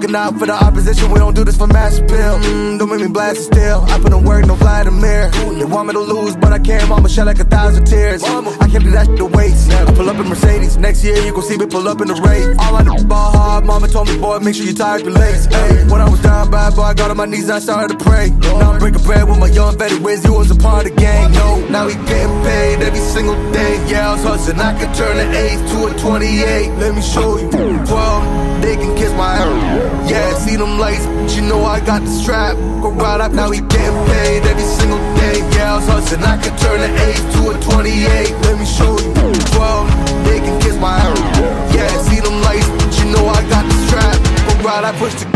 looking out for the opposition, we don't do this for mass appeal. Don't make me blast it still, I put in work, no Vladimir. They want me to lose, but I can't, mama, shed like 1,000 tears. I can't do that shit to waste. I pull up in Mercedes, next year you gon' see me pull up in the race. All I do is ball hard, mama told me, boy, make sure you tie up your legs. Hey, when I was down bad, boy, I got on my knees and I started to pray. Now I'm breaking bread with my young vet, where's you was a part of the gang. No, now he getting paid every single day. Yeah, I was hustling, I could turn an 8 to a 28. Let me show you, 12, they can kiss my ass. Yeah, see them lights, but you know I got the strap. Go right up, now he getting paid every single day. Yeah, I was hustling, I could turn an 8 to a 28. Let me show you, 12, they can kiss my ass. Yeah, see them lights, but you know I got the strap. Go right, I push the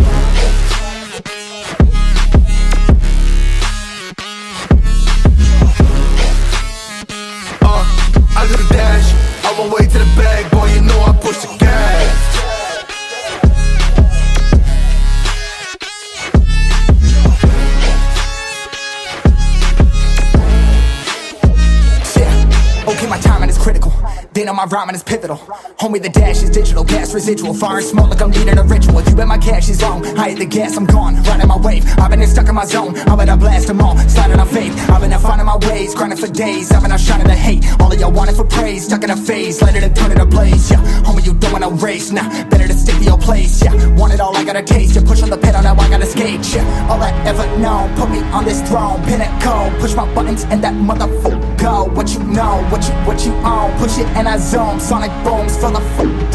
I do the dash, on my way to the bag, boy, you know I push the gas. Okay, my timing is critical, then on my rhyming is pivotal. Homie, the dash is digital, gas residual, fire and smoke like I'm needing a ritual. You bet my cash is on, I hit the gas, I'm gone, riding my wave. I've been stuck in my zone, I bet I blast them all, sliding on faith. I've been out finding my ways, grinding for days. I've been out shining the hate, all of y'all wanted for praise. Stuck in a phase, light it and turn it ablaze. Yeah, homie, you don't want no race, nah, better to stick to your place. Yeah, want it all, I gotta taste. You push on the pedal, now I gotta skate. Yeah, all I ever known, put me on this throne, pinnacle. Push my buttons and that motherfucker go. What you know, what you own, push it and I zone. Sonic booms, fill the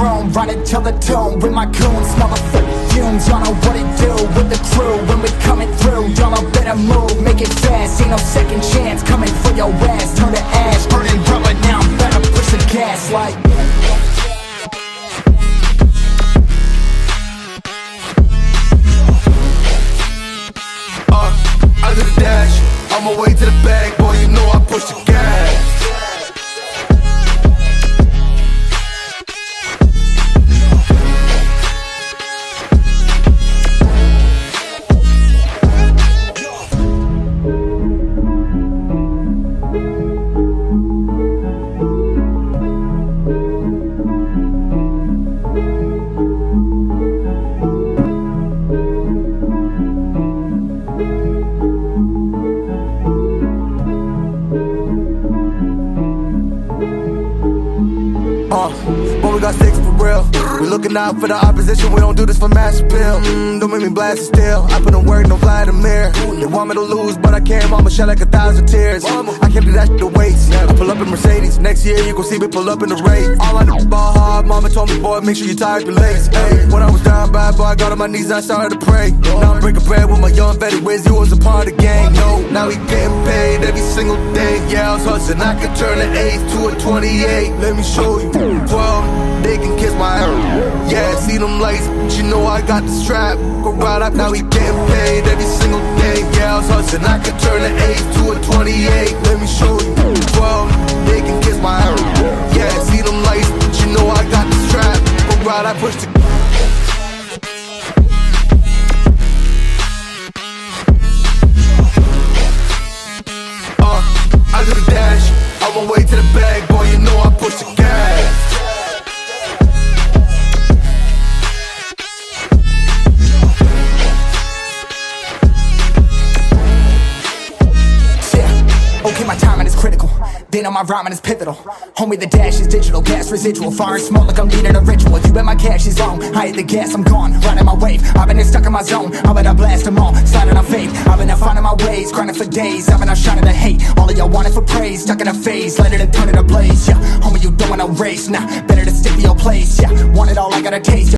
room, run it till the tomb. With my goons, motherfucker fumes. Y'all know what it do with the crew when we coming through. Y'all know better move, make it fast. Ain't no second chance coming for your ass. Turn to ash, burning rubber, now I'm better push the gas like I do the dash, on my way to the bag, boy, you know I push the gas. But we got sticks for real. We looking out for the opposition, we don't do this for mass appeal. Don't make me blast it still, I put in work, no Vladimir. They want me to lose, but I can't, mama, shed like 1,000 tears. I can't do that shit to waste. I pull up in Mercedes, next year you gon' see me pull up in the race. All I do is ball hard, mama told me, boy, make sure you tie up your legs. Hey, when I was down bad, boy, I got on my knees and I started to pray. Now I'm breaking bread with my young vet, where's you was a part of the gang. No, now he getting paid every single day. Yeah, I was hustling, I could turn an 8 to a 28. Let me show you, 12, they can kiss my ass. Yeah, see them lights, but you know I got the strap. Go right up, now he getting paid every single day. Yeah, I was hustling, I could turn an 8 to a 28. Let me show you, 12, they can kiss my ass. Yeah, see them lights, but you know I got the strap. Go right, I push the I do the dash, on my way to the bag, boy, you know I push the gas. okay, my timing is critical, then on my rhyming is pivotal. Homie, the dash is digital, gas residual, fire and smoke like I'm needing a ritual. You bet my cash is on, I hit the gas, I'm gone, riding my wave. I've been stuck in my zone, I bet I blast them all, sliding on faith. I've been out finding my ways, grinding for days. I've been out shining the hate, all of y'all wanted for praise. Stuck in a phase, let it and turn it ablaze. Yeah, homie, you don't want no race, nah, better to stick to your place. Yeah, want it all, I gotta taste.